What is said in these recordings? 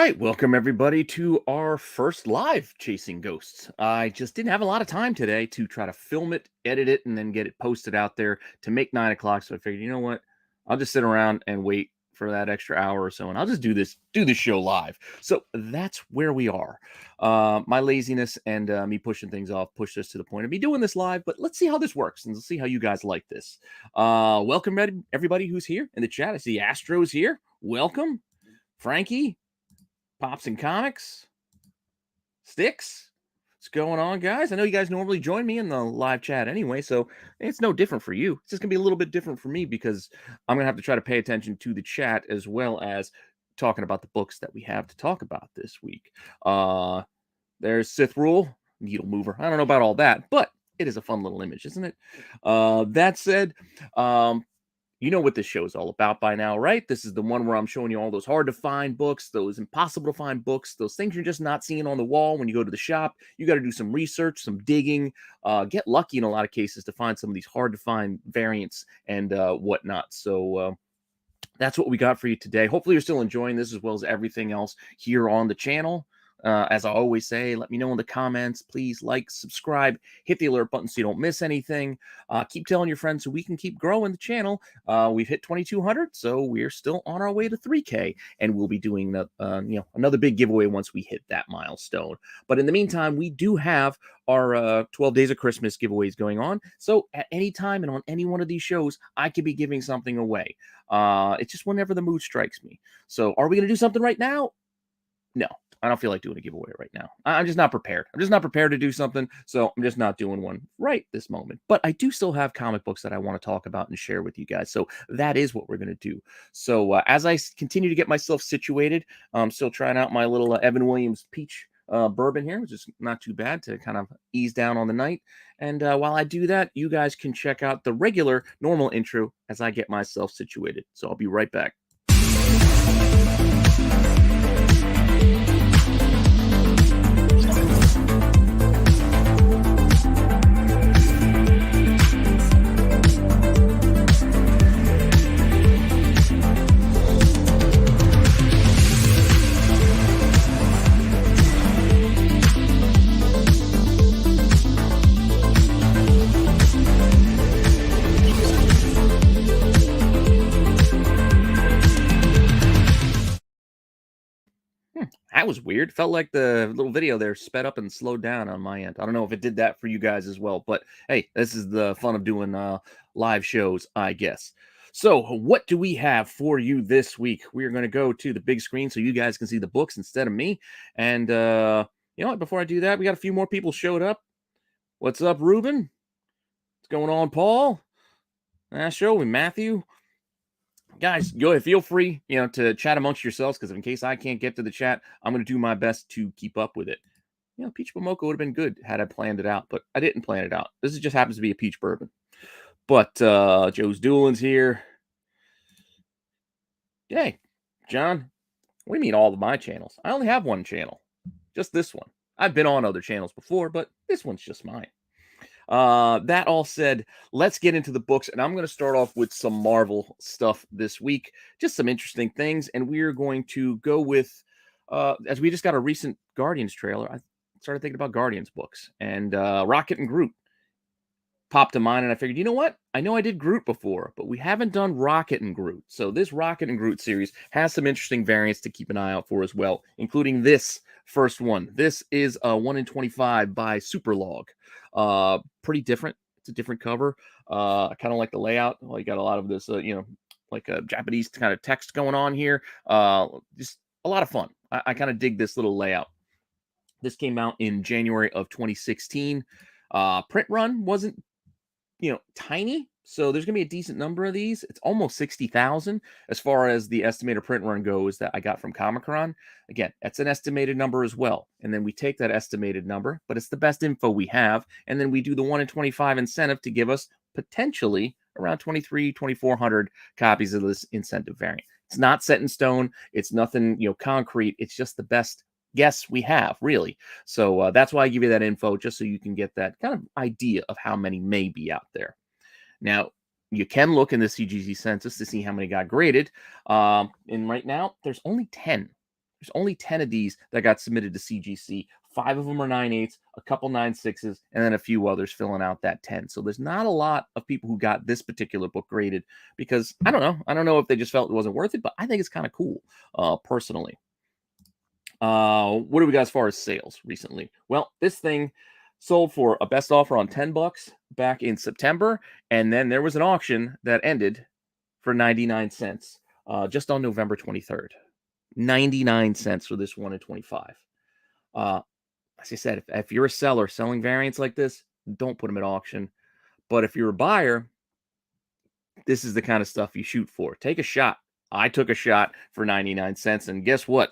right, welcome everybody to our first live Chasing Ghosts. I just didn't have a lot of time today to try to film it, edit it, and then get it posted out there to make 9 o'clock. So I figured, you know what? I'll just sit around and wait for that extra hour or so, and I'll just do this show live. So that's where we are. My laziness and me pushing things off pushed us to the point of me doing this live. But let's see how this works, and let's see how you guys like this. Welcome everybody who's here in the chat. I see Astro's here. Welcome, Frankie. Pops and Comics, Sticks. What's going on, guys? I know you guys normally join me in the live chat anyway, so it's no different for you. It's just going to be a little bit different for me because I'm going to have to try to pay attention to the chat as well as talking about the books that we have to talk about this week. There's Sith Rule, Needle Mover. I don't know about all that, but it is a fun little image, isn't it? That said, you know what this show is all about by now, right? This is the one where I'm showing you all those hard to find books, those impossible to find books, those things you're just not seeing on the wall when you go to the shop. You got to do some research, some digging, get lucky in a lot of cases to find some of these hard to find variants and whatnot. So that's what we got for you today. Hopefully you're still enjoying this as well as everything else here on the channel. As I always say, let me know in the comments. Please like, subscribe, hit the alert button so you don't miss anything. Keep telling your friends so we can keep growing the channel. We've hit 2,200, so we're still on our way to 3K, and we'll be doing another big giveaway once we hit that milestone. But in the meantime, we do have our 12 Days of Christmas giveaways going on. So at any time and on any one of these shows, I could be giving something away. It's just whenever the mood strikes me. So are we going to do something right now? No. I don't feel like doing a giveaway right now. I'm just not prepared. I'm just not prepared to do something, so I'm just not doing one right this moment. But I do still have comic books that I want to talk about and share with you guys, so that is what we're going to do. So as I continue to get myself situated, I'm still trying out my little Evan Williams peach bourbon here, which is not too bad to kind of ease down on the night. And while I do that, you guys can check out the regular, normal intro as I get myself situated. So I'll be right back. That was weird. Felt like the little video there sped up and slowed down on my end. I don't know if it did that for you guys as well, but hey, this is the fun of doing live shows, I guess. So what do we have for you this week? We're going to go to the big screen so you guys can see the books instead of me. And you know what? Before I do that, we got a few more people showed up. What's up, Ruben? What's going on, Paul? Astro and Matthew. Guys, go ahead, feel free, to chat amongst yourselves, because in case I can't get to the chat, I'm going to do my best to keep up with it. Peach Momoko would have been good had I planned it out, but I didn't plan it out. This just happens to be a peach bourbon. But Joe's Duelin's here. Hey, John, what do you mean all of my channels? I only have one channel, just this one. I've been on other channels before, but this one's just mine. That all said, let's get into the books, and I'm going to start off with some Marvel stuff this week, just some interesting things, and we're going to go with, as we just got a recent Guardians trailer, I started thinking about Guardians books, and Rocket and Groot popped to mind, and I figured, you know what? I know I did Groot before, but we haven't done Rocket and Groot, so this Rocket and Groot series has some interesting variants to keep an eye out for as well, including this first one. This is a 1 in 25 by Superlog. Pretty different. It's a different cover. I kind of like the layout. Well, you got a lot of this, like a Japanese kind of text going on here. Just a lot of fun. I kind of dig this little layout. This came out in January of 2016. Print run wasn't, tiny. So there's going to be a decent number of these. It's almost 60,000 as far as the estimated print run goes that I got from Comic-Con. Again, that's an estimated number as well. And then we take that estimated number, but it's the best info we have. And then we do the 1 in 25 incentive to give us potentially around 2,400 copies of this incentive variant. It's not set in stone. It's nothing, concrete. It's just the best guess we have, really. So that's why I give you that info, just so you can get that kind of idea of how many may be out there. Now, you can look in the CGC census to see how many got graded. And right now, there's only 10. There's only 10 of these that got submitted to CGC. 5 of them are 9/8, a couple 9/6s, and then a few others filling out that 10. So there's not a lot of people who got this particular book graded because I don't know. I don't know if they just felt it wasn't worth it, but I think it's kind of cool, personally. What do we got as far as sales recently? Well, this thing sold for a best offer on $10 back in September, and then there was an auction that ended for 99 cents just on November 23rd. 99 cents for this 1 in 25. As I said, if you're a seller selling variants like this, don't put them at auction. But if you're a buyer, this is the kind of stuff you shoot for. Take a shot. I took a shot for 99 cents, and guess what?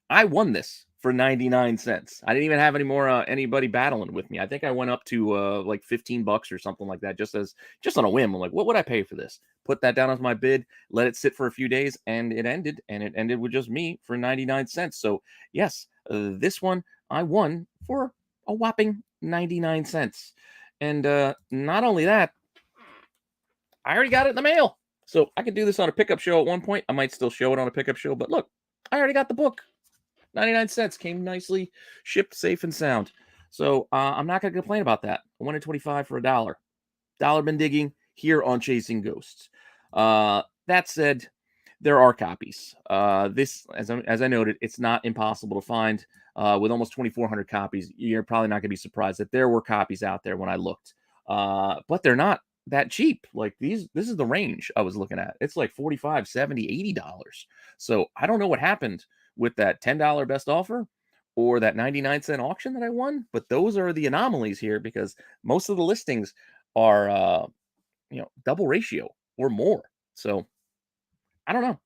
I won this for 99 cents. I didn't even have any more anybody battling with me. I think I went up to like $15 or something like that, just on a whim. I'm like, what would I pay for this? Put that down as my bid, let it sit for a few days, and it ended with just me for 99 cents. So yes, this one I won for a whopping 99 cents. And not only that, I already got it in the mail. So I could do this on a pickup show at one point. I might still show it on a pickup show, but look, I already got the book. 99 cents came nicely shipped safe and sound. So I'm not going to complain about that. 1 in 25 for $1. Dollar bin digging here on Chasing Ghosts. That said, there are copies. This, as I noted, it's not impossible to find. With almost 2,400 copies, you're probably not going to be surprised that there were copies out there when I looked. But they're not that cheap. Like this is the range I was looking at. It's like $45, $70, $80. So I don't know what happened with that $10 best offer or that 99-cent auction that I won, but those are the anomalies here because most of the listings are double ratio or more. So I don't know.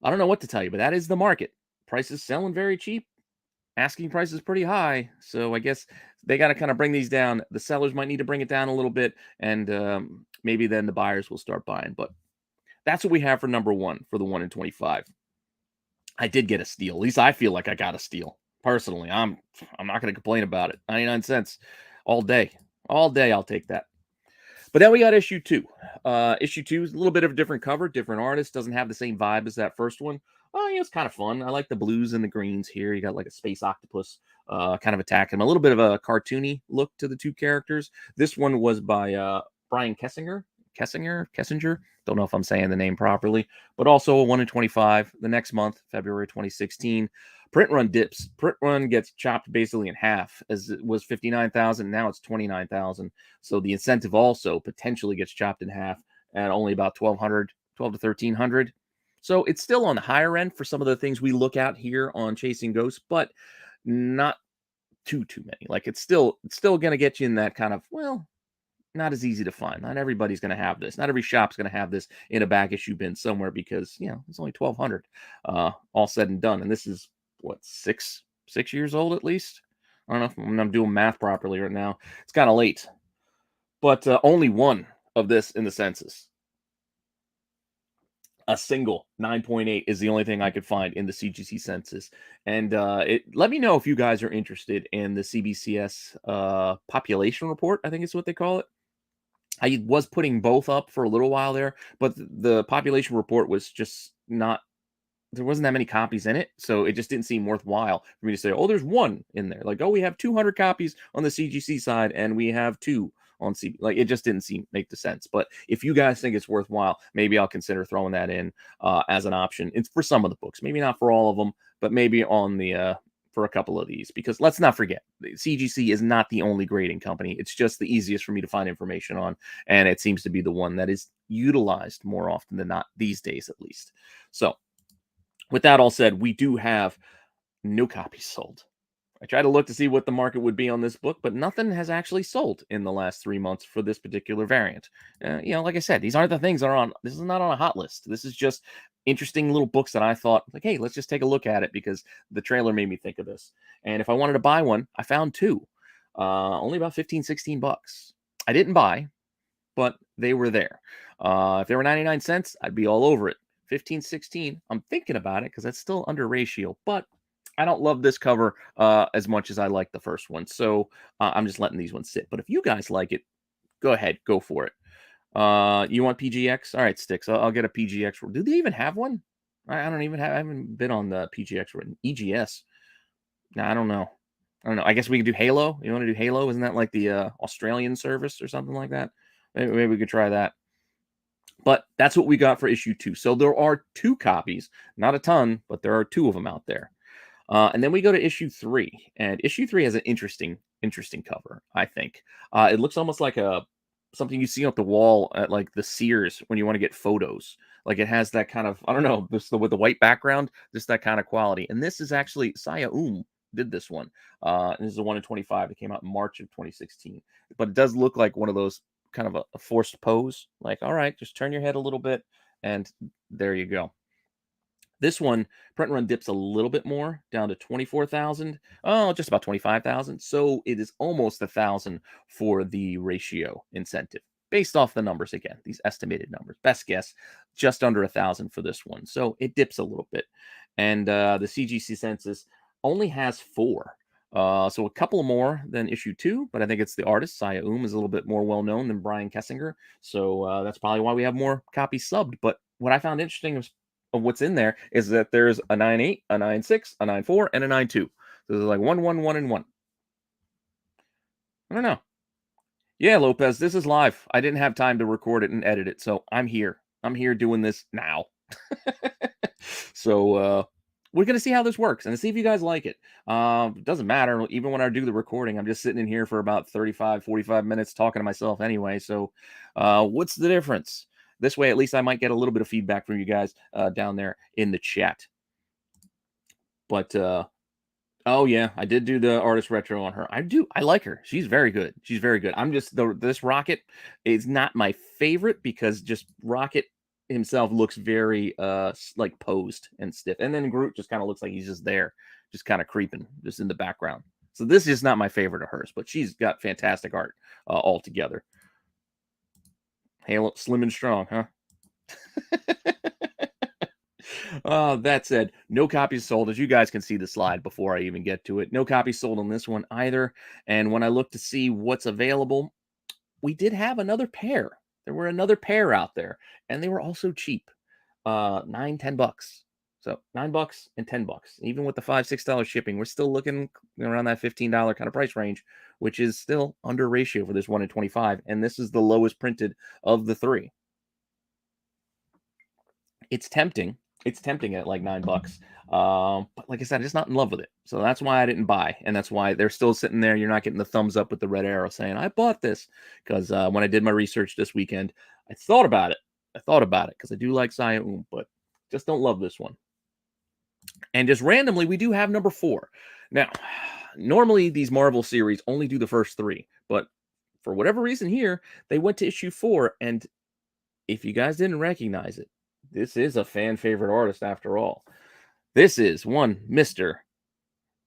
I don't know what to tell you, but that is the market. Prices selling very cheap. Asking price is pretty high. So I guess they got to kind of bring these down. The sellers might need to bring it down a little bit, and maybe then the buyers will start buying. But that's what we have for number 1 for the 1 in 25. I did get a steal. At least I feel like I got a steal. Personally, I'm not going to complain about it. 99 cents all day. All day I'll take that. But then we got issue 2. Issue 2 is a little bit of a different cover, different artist, doesn't have the same vibe as that first one. It's kind of fun. I like the blues and the greens here. You got like a space octopus kind of attacking him. A little bit of a cartoony look to the two characters. This one was by Brian Kessinger. Don't know if I'm saying the name properly, but also a 1 in 25 the next month, February 2016. Print run dips. Print run gets chopped basically in half, as it was 59,000. Now it's 29,000. So the incentive also potentially gets chopped in half at only about 1,200, 12 to 1,300. So it's still on the higher end for some of the things we look at here on Chasing Ghosts, but not too many. Like it's still going to get you in that kind of, well, not as easy to find. Not everybody's going to have this. Not every shop's going to have this in a back issue bin somewhere because, it's only 1,200 all said and done. And this is what, six years old at least. I don't know if I'm doing math properly right now. It's kind of late, but only one of this in the census. A single 9.8 is the only thing I could find in the CGC census. And let me know if you guys are interested in the CBCS population report, I think is what they call it. I was putting both up for a little while there, but the population report was just not, there wasn't that many copies in it. So it just didn't seem worthwhile for me to say, oh, there's one in there. Like, oh, we have 200 copies on the CGC side and we have 2 on CB. Like, it just didn't make the sense. But if you guys think it's worthwhile, maybe I'll consider throwing that in as an option. It's for some of the books, maybe not for all of them, but maybe on the for a couple of these, because let's not forget, CGC is not the only grading company. It's just the easiest for me to find information on, and it seems to be the one that is utilized more often than not these days, at least. So with that all said, we do have no copies sold. I tried to look to see what the market would be on this book, but nothing has actually sold in the last 3 months for this particular variant. Like I said, these aren't the things that are on, this is not on a hot list. This is just interesting little books that I thought, like, hey, let's just take a look at it because the trailer made me think of this. And if I wanted to buy one, I found 2. Only about 15, 16 bucks. I didn't buy, but they were there. If they were 99 cents, I'd be all over it. 15, 16, I'm thinking about it because that's still under ratio, but I don't love this cover as much as I like the first one. So I'm just letting these ones sit. But if you guys like it, go ahead, go for it. You want PGX? All right, Sticks. I'll get a PGX. Do they even have one? I don't even have. I haven't been on the PGX or EGS. No, I don't know. I don't know. I guess we could do Halo. You want to do Halo? Isn't that like the Australian service or something like that? Maybe we could try that. But that's what we got for issue 2. So there are 2 copies, not a ton, but there are 2 of them out there. And then we go to issue 3, and issue 3 has an interesting cover, I think. It looks almost like something you see on the wall at like the Sears when you want to get photos. Like it has that kind of, I don't know, with the white background, just that kind of quality. And this is actually Saya did this one. And this is a 1 in 25. It came out in March of 2016. But it does look like one of those kind of a forced pose. Like, all right, just turn your head a little bit, and there you go. This one, print run dips a little bit more, down to 24,000. Oh, just about 25,000. So it is almost 1,000 for the ratio incentive, based off the numbers again. These estimated numbers, best guess, just under 1,000 for this one. So it dips a little bit, and the CGC census only has 4. So a couple more than issue 2, but I think it's the artist. Saya is a little bit more well known than Brian Kessinger, so that's probably why we have more copies subbed. But what I found interesting was of what's in there is that there's a 9.8, a 9.6, a 9.4, and a 9.2. So there's like 1, 1, 1, and 1. I don't know. Yeah, Lopez, this is live. I didn't have time to record it and edit it, so I'm here. I'm here doing this now. So we're going to see how this works and see if you guys like it. It doesn't matter. Even when I do the recording, I'm just sitting in here for about 35, 45 minutes talking to myself anyway. So what's the difference? This way, at least I might get a little bit of feedback from you guys down there in the chat. But oh yeah, I did do the artist retro on her. I like her. She's very good. She's very good. I'm just this Rocket is not my favorite because just Rocket himself looks very like posed and stiff, and then Groot just kind of looks like he's just there, just kind of creeping, just in the background. So this is not my favorite of hers, but she's got fantastic art altogether. Halo, slim and strong, huh? That said, no copies sold. As you guys can see the slide before I even get to it, no copies sold on this one either. And when I look to see what's available, we did have another pair. There were another pair out there, and they were also cheap. $9-10. So $9 and $10. Even with the $5-6 shipping, we're still looking around that $15 kind of price range, which is still under ratio for this 1 in 25. And this is the lowest printed of the 3. It's tempting. It's tempting at like $9. But like I said, I'm just not in love with it. So that's why I didn't buy. And that's why they're still sitting there. You're not getting the thumbs up with the red arrow saying, I bought this. Because when I did my research this weekend, I thought about it. Because I do like Saya but just don't love this one. And just randomly, we do have number 4. Now, normally these Marvel series only do the first 3. But for whatever reason here, they went to issue 4. And if you guys didn't recognize it, this is a fan favorite artist after all. This is one Mr.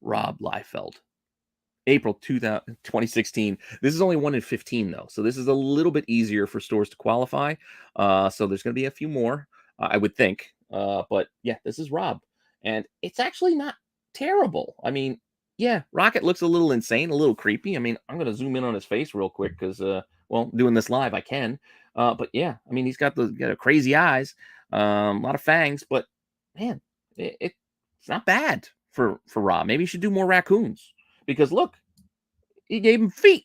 Rob Liefeld. April 2016. This is only 1 in 15, though. So this is a little bit easier for stores to qualify. So there's going to be a few more, I would think. But yeah, this is Rob. And it's actually not terrible. I mean, yeah, Rocket looks a little insane, a little creepy. I mean, I'm going to zoom in on his face real quick because, well, doing this live, I can. But yeah, I mean, he's got crazy eyes, a lot of fangs, but man, it's not bad for Rob. Maybe he should do more raccoons because look, he gave him feet.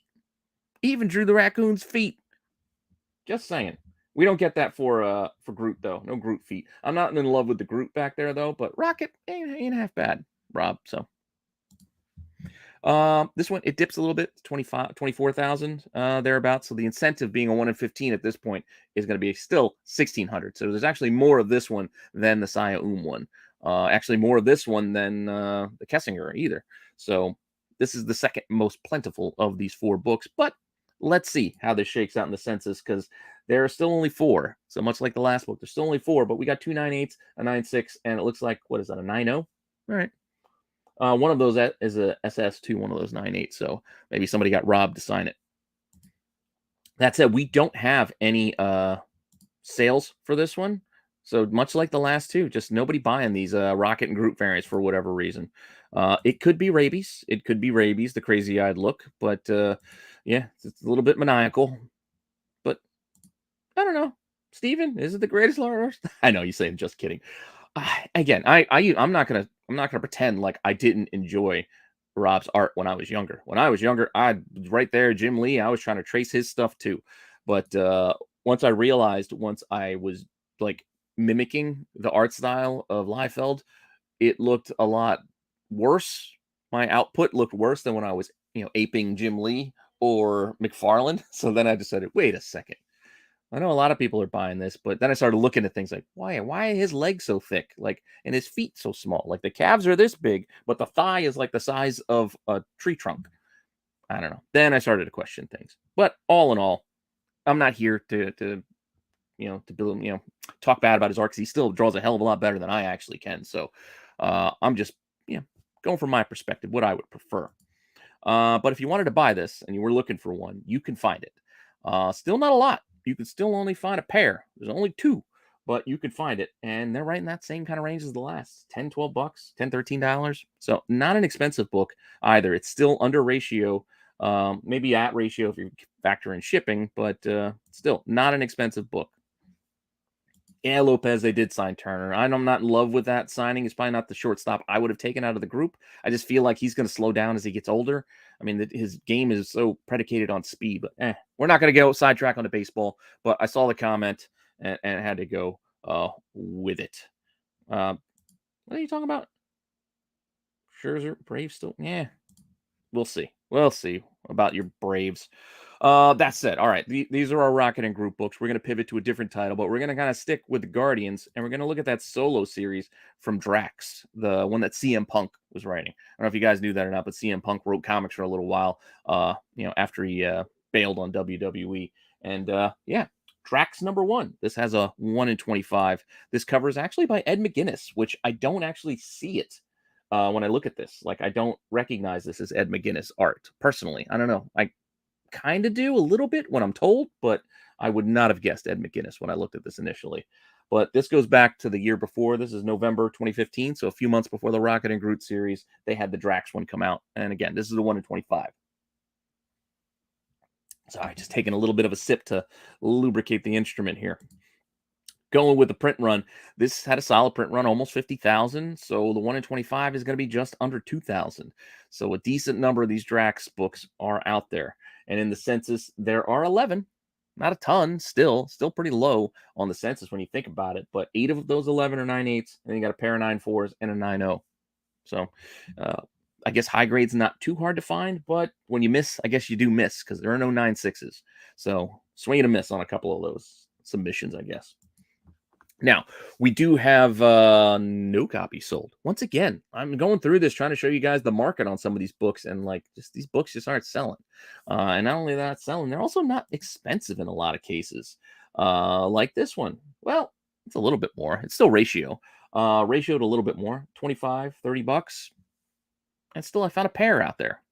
He even drew the raccoon's feet. Just saying. We don't get that for Groot though. No Groot feet. I'm not in love with the Groot back there though, but Rocket ain't half bad, Rob. So this one, it dips a little bit, 24,000 thereabouts. So the incentive being a 1 in 15 at this point is going to be still 1,600. So there's actually more of this one than the Saya one. Actually more of this one than the Kessinger either. So this is the second most plentiful of these 4 books. But let's see how this shakes out in the census because there are still only 4. So much like the last book, there's still only 4. But we got 2 9.8s, a 9.6, and it looks like, what is that, a 9.0? All right. One of those is a SS2, one of those 9.8. So maybe somebody got robbed to sign it. That said, we don't have any sales for this one. So much like the last 2, just nobody buying these Rocket and Groot variants for whatever reason. It could be rabies. It could be rabies, the crazy-eyed look. But yeah, it's a little bit maniacal. But I don't know. Steven, is it the greatest artist? I know you say I'm just kidding. Again, I'm not gonna pretend like I didn't enjoy Rob's art when I was younger. When I was younger, I was right there, Jim Lee. I was trying to trace his stuff too, but once I realized, once I was like mimicking the art style of Liefeld, it looked a lot worse. My output looked worse than when I was, aping Jim Lee or McFarlane. So then I decided, wait a second. I know a lot of people are buying this, but then I started looking at things like, why are his legs so thick? Like, and his feet so small? Like the calves are this big, but the thigh is like the size of a tree trunk. I don't know. Then I started to question things. But all in all, I'm not here to build, talk bad about his art because he still draws a hell of a lot better than I actually can. So I'm just, going from my perspective, what I would prefer. But if you wanted to buy this and you were looking for one, you can find it. Still not a lot. You can still only find a pair. There's only two, but you can find it. And they're right in that same kind of range as the last 10, 12 bucks, $10, $13. So not an expensive book either. It's still under ratio, maybe at ratio if you factor in shipping, but still not an expensive book. Yeah, Lopez, they did sign Turner. I'm not in love with that signing. It's probably not the shortstop I would have taken out of the group. I just feel like he's going to slow down as he gets older. I mean, his game is so predicated on speed, but we're not going to go sidetrack on the baseball. But I saw the comment and had to go with it. What are you talking about? Scherzer, Braves still? Yeah, we'll see. We'll see about your Braves. That said, all right, these are our Rocket and Group books. We're going to pivot to a different title, but we're going to kind of stick with the Guardians, and we're going to look at that solo series from Drax, the one that CM Punk was writing. I don't know if you guys knew that or not, but CM Punk wrote comics for a little while, after he bailed on WWE. And yeah, Drax #1. This has a 1 in 25. This cover is actually by Ed McGuinness, which I don't actually see it. When I look at this, like I don't recognize this as Ed McGuinness art personally. I don't know. I kind of do a little bit when I'm told, but I would not have guessed Ed McGuinness when I looked at this initially. But this goes back to the year before. This is November 2015, so a few months before the Rocket and Groot series, they had the Drax one come out. And again, this is the 1 in 25. Sorry, just taking a little bit of a sip to lubricate the instrument here. Going with the print run, this had a solid print run, almost 50,000. So the 1 in 25 is going to be just under 2,000. So a decent number of these Drax books are out there. And in the census, there are 11. Not a ton, still pretty low on the census when you think about it. But 8 of those 11 are 9.8s, and you got a pair of 9.4s and a 9.0. So I guess high grade's not too hard to find, but when you miss, I guess you do miss because there are no 9.6s. So swing and a miss on a couple of those submissions, I guess. Now, we do have no copies sold. Once again, I'm going through this trying to show you guys the market on some of these books, and like just these books just aren't selling. And not only that selling, they're also not expensive in a lot of cases. Like this one. Well, it's a little bit more. It's still ratio. Ratioed a little bit more, 25, 30 bucks. And still I found a pair out there.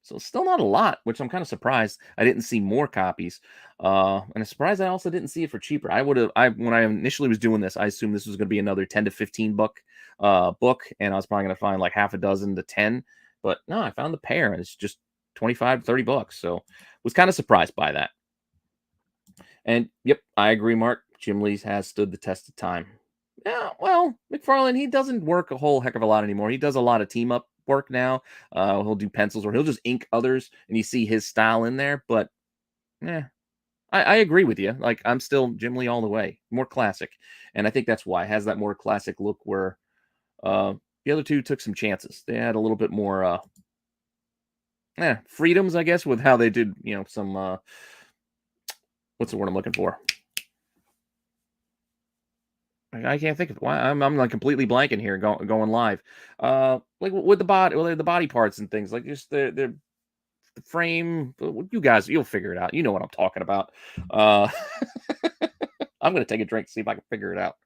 So still not a lot, which I'm kind of surprised I didn't see more copies. And I'm surprised I also didn't see it for cheaper. When I initially was doing this, I assumed this was going to be another 10 to 15 buck book, and I was probably going to find like half a dozen to 10. But no, I found the pair, and it's just 25 to 30 bucks. So was kind of surprised by that. And yep, I agree, Mark. Jim Lee's has stood the test of time. Yeah, well, McFarlane, he doesn't work a whole heck of a lot anymore. He does a lot of team up work now. He'll do pencils or he'll just ink others, and you see his style in there. But yeah, I agree with you. Like I'm still Jim Lee all the way, more classic, and I think that's why it has that more classic look. Where the other two took some chances. They had a little bit more freedoms, I guess, with how they did. Some what's the word I'm looking for? I can't think of why I'm like completely blanking here going live. Like with the body parts and things like just the frame. You guys, you'll figure it out. You know what I'm talking about. Uh, I'm gonna take a drink to see if I can figure it out.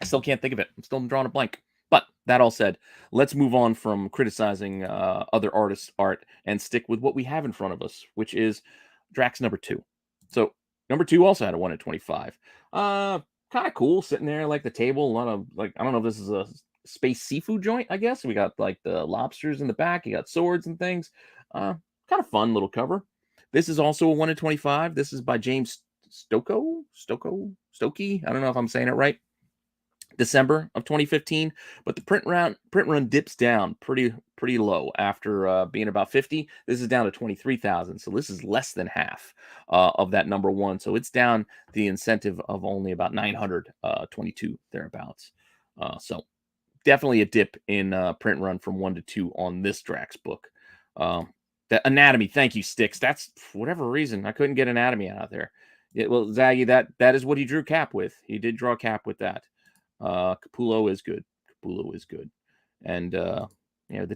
I still can't think of it. I'm still drawing a blank. But that all said, let's move on from criticizing other artists' art and stick with what we have in front of us, which is Drax #2. So #2 also had a 1 in 25. Kind of cool sitting there like the table. A lot of like I don't know if this is a space seafood joint. I guess we got like the lobsters in the back. You got swords and things. Kind of fun little cover. This is also a 1 in 25. This is by James Stokey. I don't know if I'm saying it right. December of 2015, but the print run dips down pretty low after being about 50. This is down to 23,000, so this is less than half of that number one. So it's down the incentive of only about 922 thereabouts. So definitely a dip in print run from 1 to 2 on this Drax book. That anatomy, thank you, Sticks. That's for whatever reason I couldn't get anatomy out there. Well, Zaggy, that is what he drew Cap with. He did draw Cap with that. Capullo is good. Capullo is good. And the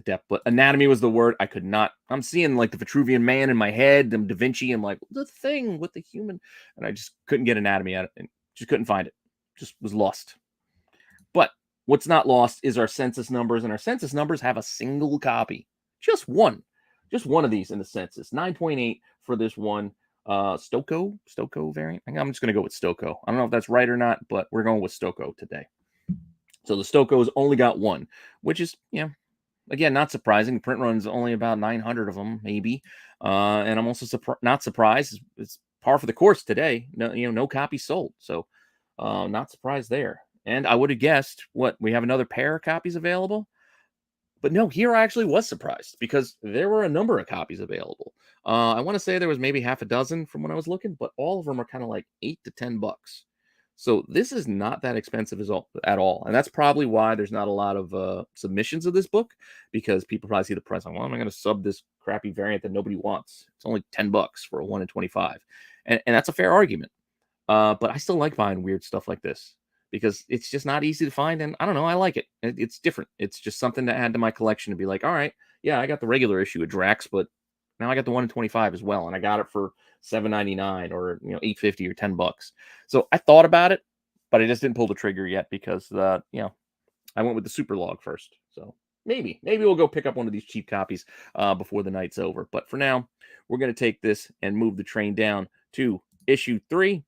depth. But anatomy was the word I could not. I'm seeing like the Vitruvian Man in my head, Da Vinci. I'm like, the thing with the human. And I just couldn't get anatomy out of it. Just couldn't find it. Just was lost. But what's not lost is our census numbers. And our census numbers have a single copy. Just one. Just one of these in the census. 9.8 for this one. Stoko variant. I'm just going to go with Stoko. I don't know if that's right or not, but we're going with Stoko today. So the Stoko's only got one, which is, again, not surprising. The print run's only about 900 of them, maybe. And I'm also not surprised. It's par for the course today. No copies sold. So not surprised there. And I would have guessed, we have another pair of copies available? But no, here I actually was surprised because there were a number of copies available. I want to say there was maybe half a dozen from when I was looking, but all of them are kind of like $8 to $10. So this is not that expensive at all. And that's probably why there's not a lot of submissions of this book, because people probably see the price. Like, well, am I going to sub this crappy variant that nobody wants? It's only $10 for a 1 in 25. And that's a fair argument. But I still like buying weird stuff like this, because it's just not easy to find. And I don't know, I like it. It's different. It's just something to add to my collection to be like, all right, yeah, I got the regular issue of Drax, but now I got the 1 in 25 as well. And I got it for $7.99 or, $8.50 or $10. So I thought about it, but I just didn't pull the trigger yet because, I went with the super log first. So maybe we'll go pick up one of these cheap copies before the night's over. But for now, we're going to take this and move the train down to issue 3.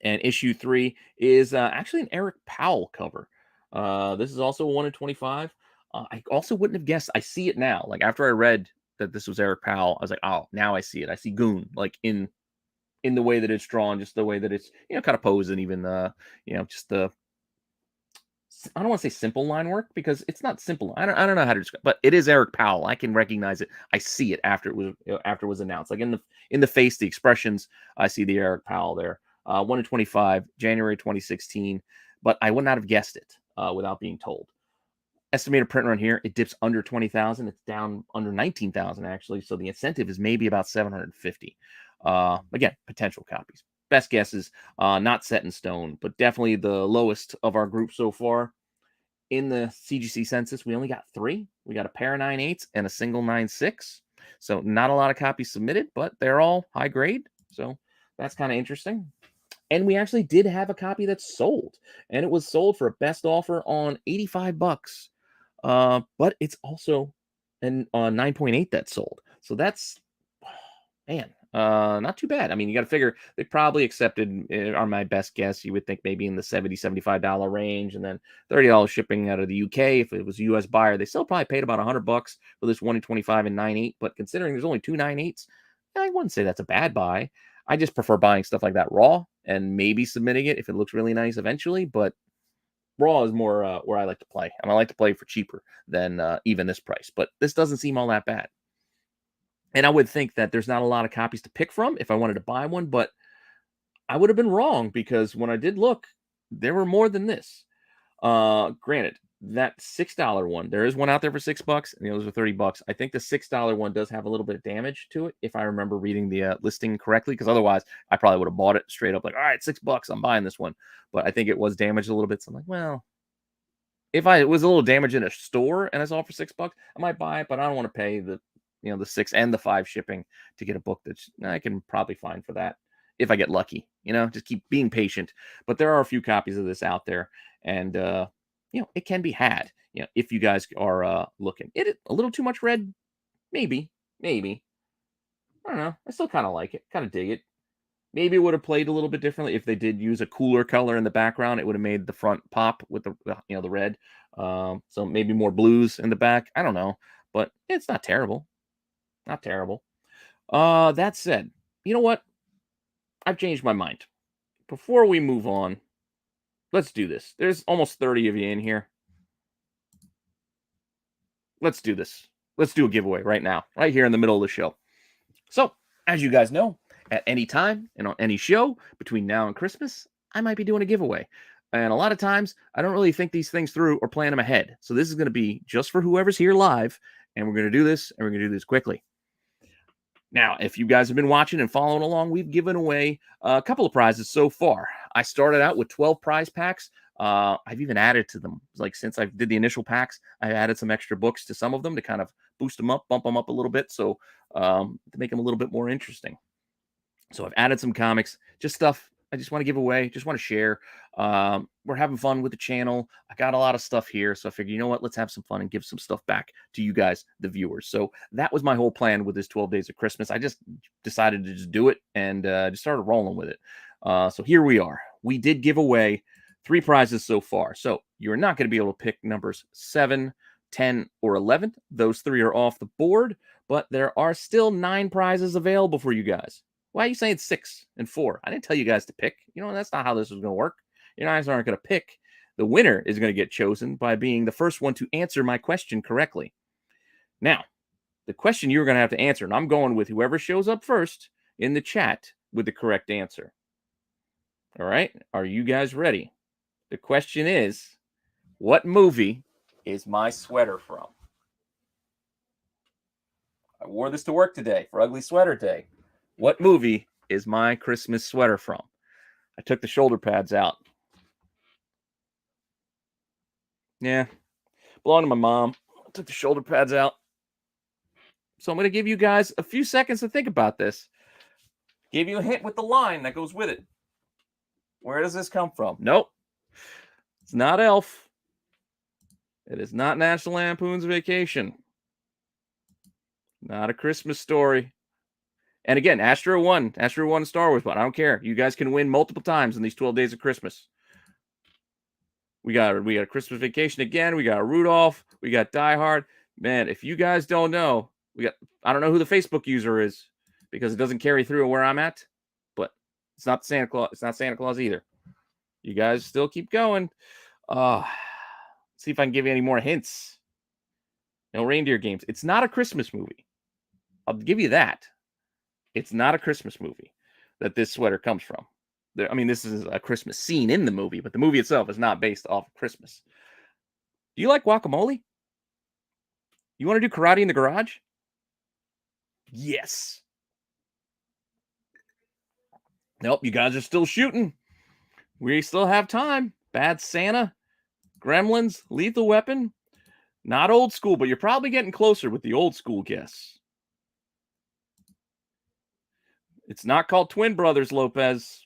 And issue 3 is actually an Eric Powell cover. This is also a 1 in 25. I also wouldn't have guessed. I see it now. Like after I read that this was Eric Powell, I was like, oh, now I see it. I see Goon like in the way that it's drawn, just the way that it's kind of posed, and even just the, I don't want to say simple line work, because it's not simple. I don't know how to describe, but it is Eric Powell. I can recognize it. I see it after it was announced. Like in the face, the expressions. I see the Eric Powell there. 1 in 25, January 2016. But I would not have guessed it without being told. Estimated print run here, it dips under 20,000. It's down under 19,000 actually. So the incentive is maybe about 750. Again, potential copies. Best guess is not set in stone, but definitely the lowest of our group so far. In the CGC census, we only got 3. We got a pair of 9.8s and a single 9.6. So not a lot of copies submitted, but they're all high grade. So that's kind of interesting. And we actually did have a copy that's sold, and it was sold for a best offer on $85. But it's also an 9.8 that sold. So that's, man, not too bad. I mean, you got to figure they probably accepted, on my best guess, you would think maybe in the $70-$75 range, and then $30 shipping out of the UK. If it was a US buyer, they still probably paid about $100 for this 1 in 25 and 9.8. But considering there's only 2 9.8s, I wouldn't say that's a bad buy. I just prefer buying stuff like that raw and maybe submitting it if it looks really nice eventually. But raw is more where I like to play, and I like to play for cheaper than even this price. But this doesn't seem all that bad. And I would think that there's not a lot of copies to pick from if I wanted to buy one, but I would have been wrong, because when I did look, there were more than this. Granted, that $6 one, there is one out there for $6, and the others are $30. I think the $6 one does have a little bit of damage to it, if I remember reading the listing correctly, because otherwise I probably would have bought it straight up like, all right, $6, I'm buying this one. But I think it was damaged a little bit. So I'm like, well, if it was a little damage in a store and I saw it for $6, I might buy it, but I don't want to pay the 6 and the 5 shipping to get a book that I can probably find for that if I get lucky. Just keep being patient. But there are a few copies of this out there, and it can be had. If you guys are looking. It a little too much red, maybe. I don't know. I still kind of like it, kind of dig it. Maybe it would have played a little bit differently if they did use a cooler color in the background. It would have made the front pop with the red. So maybe more blues in the back. I don't know, but it's not terrible. Not terrible. That said, you know what? I've changed my mind. Before we move on, let's do this. There's almost 30 of you in here. Let's do this. Let's do a giveaway right now, right here in the middle of the show. So, as you guys know, at any time and on any show between now and Christmas, I might be doing a giveaway. And a lot of times, I don't really think these things through or plan them ahead. So, this is going to be just for whoever's here live. And we're going to do this, and we're going to do this quickly. Now, if you guys have been watching and following along, we've given away a couple of prizes so far. I started out with 12 prize packs. I've even added to them. Like, since I did the initial packs, I added some extra books to some of them to kind of boost them up, bump them up a little bit, so to make them a little bit more interesting. So I've added some comics, just stuff I just want to give away, just want to share. We're having fun with the channel. I got a lot of stuff here, so I figured, you know what, let's have some fun and give some stuff back to you guys, the viewers. So that was my whole plan with this 12 Days of Christmas. I just decided to just do it and just started rolling with it. So here we are. We did give away 3 prizes so far. So you're not going to be able to pick numbers 7, 10, or 11. Those 3 are off the board, but there are still 9 prizes available for you guys. Why are you saying 6 and 4? I didn't tell you guys to pick. You know, that's not how this is going to work. You guys aren't going to pick. The winner is going to get chosen by being the first one to answer my question correctly. Now, the question you're going to have to answer, and I'm going with whoever shows up first in the chat with the correct answer. All right? Are you guys ready? The question is, what movie is my sweater from? I wore this to work today for Ugly Sweater Day. What movie is my Christmas sweater from? I took the shoulder pads out. Yeah, belong to my mom. I took the shoulder pads out. So I'm going to give you guys a few seconds to think about this. Give you a hint with the line that goes with it. Where does this come from? Nope. It's not Elf. It is not National Lampoon's Vacation. Not A Christmas Story. And again, Astro won Star Wars, but I don't care. You guys can win multiple times in these 12 Days of Christmas. We got a Christmas Vacation again. We got a Rudolph. We got Die Hard. Man, if you guys don't know, I don't know who the Facebook user is because it doesn't carry through where I'm at, but it's not Santa Claus. It's not Santa Claus either. You guys still keep going. See if I can give you any more hints. No reindeer games. It's not a Christmas movie. I'll give you that. It's not a Christmas movie that this sweater comes from. I mean, this is a Christmas scene in the movie, but the movie itself is not based off of Christmas. Do you like guacamole? You want to do karate in the garage? Yes. Nope, you guys are still shooting. We still have time. Bad Santa, Gremlins, Lethal Weapon. Not old school, but you're probably getting closer with the old school guess. It's not called Twin Brothers, Lopez.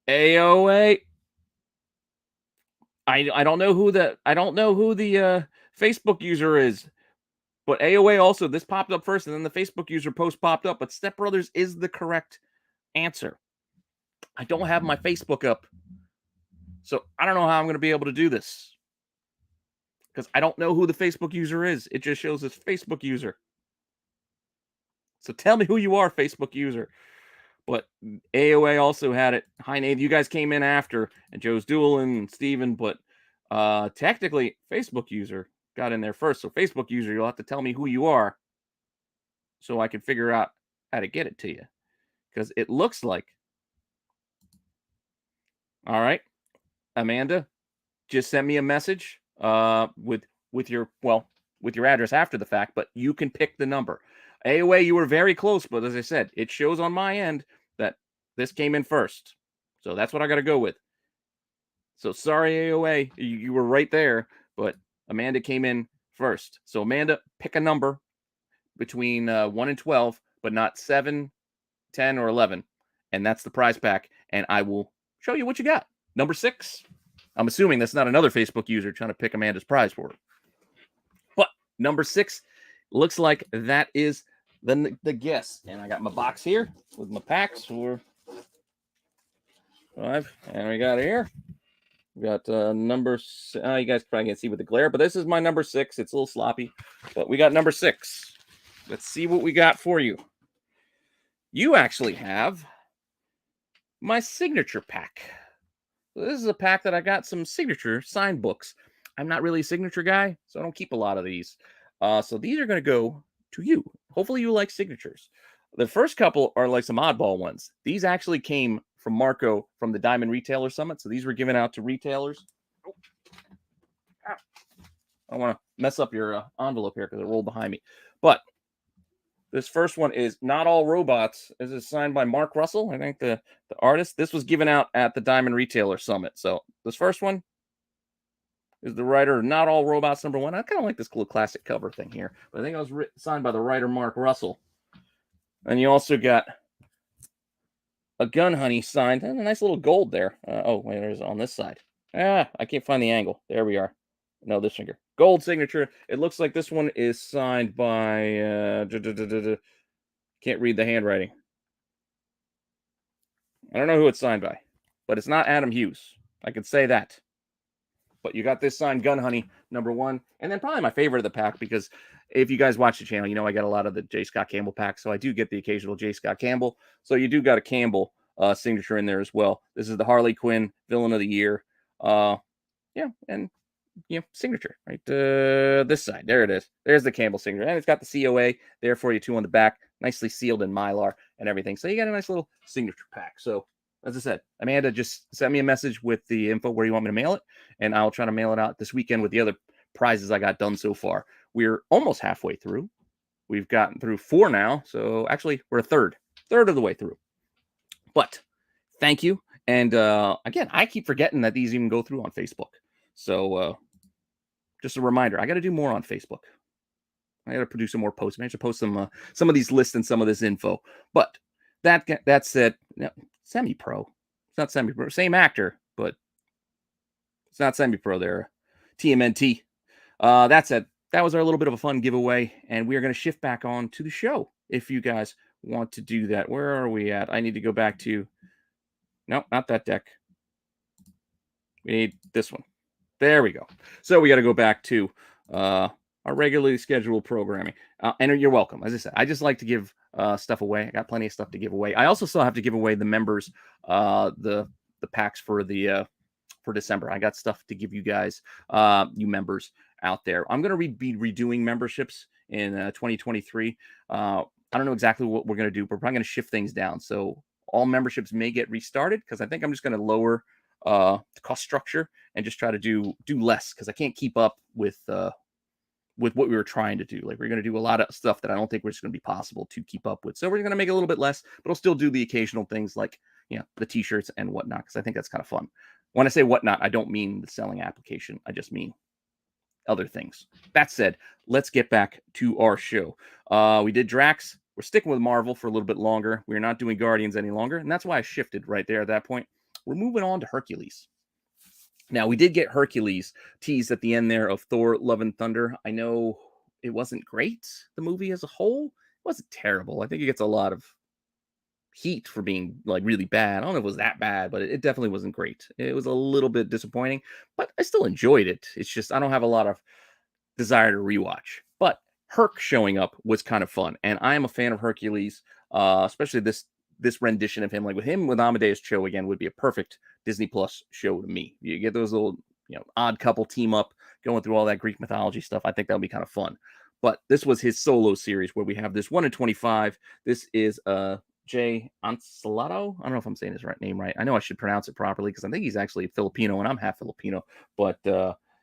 AOA. I don't know who the Facebook user is, but AOA also, this popped up first, and then the Facebook user post popped up. But Step Brothers is the correct answer. I don't have my Facebook up, so I don't know how I'm going to be able to do this because I don't know who the Facebook user is. It just shows this Facebook user. So tell me who you are, Facebook user. But AOA also had it. Hi, Nate. You guys came in after, and Joe's dueling and Steven, but technically, Facebook user got in there first. So Facebook user, you'll have to tell me who you are so I can figure out how to get it to you. Because it looks like. All right. Amanda, just send me a message with your address after the fact, but you can pick the number. AOA, you were very close, but as I said, it shows on my end that this came in first. So that's what I got to go with. So sorry, AOA, you were right there, but Amanda came in first. So Amanda, pick a number between 1 and 12, but not 7, 10, or 11. And that's the prize pack. And I will show you what you got. Number 6. I'm assuming that's not another Facebook user trying to pick Amanda's prize for her. But number 6 looks like that is the guess. And I got my box here with my packs for 5. And we got here. We got number. You guys probably can't see with the glare, but this is my number 6. It's a little sloppy, but we got number 6. Let's see what we got for you. you actually have my signature pack. This is a pack that I got some signature signed books. I'm not really a signature guy, so I don't keep a lot of these. So these are going to go to you. Hopefully, you like signatures. The first couple are like some oddball ones. These actually came from Marco from the Diamond Retailer Summit. So these were given out to retailers. Oh, I don't want to mess up your envelope here because it rolled behind me. But this first one is Not All Robots. This is signed by Mark Russell, I think the artist. This was given out at the Diamond Retailer Summit. So this first one is the writer Not All Robots #1. I kind of like this cool classic cover thing here. But I think it was signed by the writer Mark Russell. And you also got a Gun Honey signed. And a nice little gold there. Oh, wait, there's on this side. I can't find the angle. There we are. No, this finger. Gold signature. It looks like this one is signed by... can't read the handwriting. I don't know who it's signed by, but it's not Adam Hughes. I could say that. But you got this signed Gun Honey #1. And then probably my favorite of the pack, because if you guys watch the channel, you know I got a lot of the J. Scott Campbell packs. So I do get the occasional J. Scott Campbell. So you do got a Campbell signature in there as well. This is the Harley Quinn Villain of the Year. Yeah, and signature right this side. There it is. There's the Campbell signature, and it's got the COA there for you too on the back, nicely sealed in Mylar and everything. So you got a nice little signature pack. So as I said, Amanda just sent me a message with the info where you want me to mail it, and I'll try to mail it out this weekend with the other prizes I got done so far. We're almost halfway through. We've gotten through 4 now, so actually we're a third of the way through. But thank you, and again, I keep forgetting that these even go through on Facebook. So just a reminder, I got to do more on Facebook. I got to produce some more posts. I should post some of these lists and some of this info. But that said, semi-pro. It's not semi-pro. Same actor, but it's not semi-pro there. TMNT. That said, that was our little bit of a fun giveaway, and we are going to shift back on to the show if you guys want to do that. Where are we at? I need to go back to... No, not that deck. We need this one. There we go. So we got to go back to our regularly scheduled programming. And you're welcome. As I said, I just like to give stuff away. I got plenty of stuff to give away. I also still have to give away the members, the packs for December. I got stuff to give you guys, you members out there. I'm going to be redoing memberships in 2023. I don't know exactly what we're going to do. We're probably going to shift things down. So all memberships may get restarted, because I think I'm just going to lower the cost structure and just try to do less, because I can't keep up with what we were trying to do. Like, we're going to do a lot of stuff that I don't think we're just going to be possible to keep up with. So we're going to make it a little bit less, but I'll still do the occasional things like, the t-shirts and whatnot, because I think that's kind of fun. When I say whatnot, I don't mean the selling application. I just mean other things. That said, let's get back to our show. We did Drax. We're sticking with Marvel for a little bit longer. We're not doing Guardians any longer, and that's why I shifted right there at that point. We're moving on to Hercules. Now, we did get Hercules teased at the end there of Thor: Love and Thunder. I know it wasn't great, the movie as a whole. It wasn't terrible. I think it gets a lot of heat for being like really bad. I don't know if it was that bad, but it definitely wasn't great. It was a little bit disappointing, but I still enjoyed it. It's just I don't have a lot of desire to rewatch. But Herc showing up was kind of fun, and I am a fan of Hercules, especially this rendition of him. Like with Amadeus Cho again would be a perfect Disney Plus show to me. You get those little odd couple team up going through all that Greek mythology stuff. I think that would be kind of fun. But this was his solo series where we have this 1 in 25. This is Jay Ancelato. I don't know if I'm saying his name right. I know I should pronounce it properly because I think he's actually Filipino and I'm half Filipino. But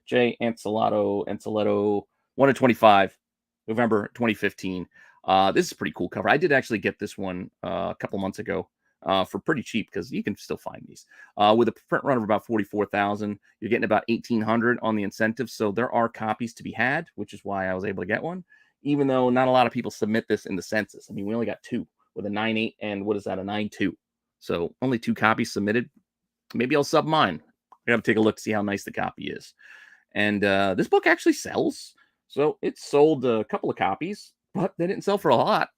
Jay Ancelato, 1 in 25, November 2015. This is a pretty cool cover. I did actually get this one a couple months ago for pretty cheap, because you can still find these. With a print run of about 44,000, you're getting about 1,800 on the incentive. So there are copies to be had, which is why I was able to get one, even though not a lot of people submit this in the census. I mean, we only got 2 with a 9.8 and what is that, a 9.2. So only 2 copies submitted. Maybe I'll sub mine. We have to take a look to see how nice the copy is. And this book actually sells. So it sold a couple of copies, but they didn't sell for a lot.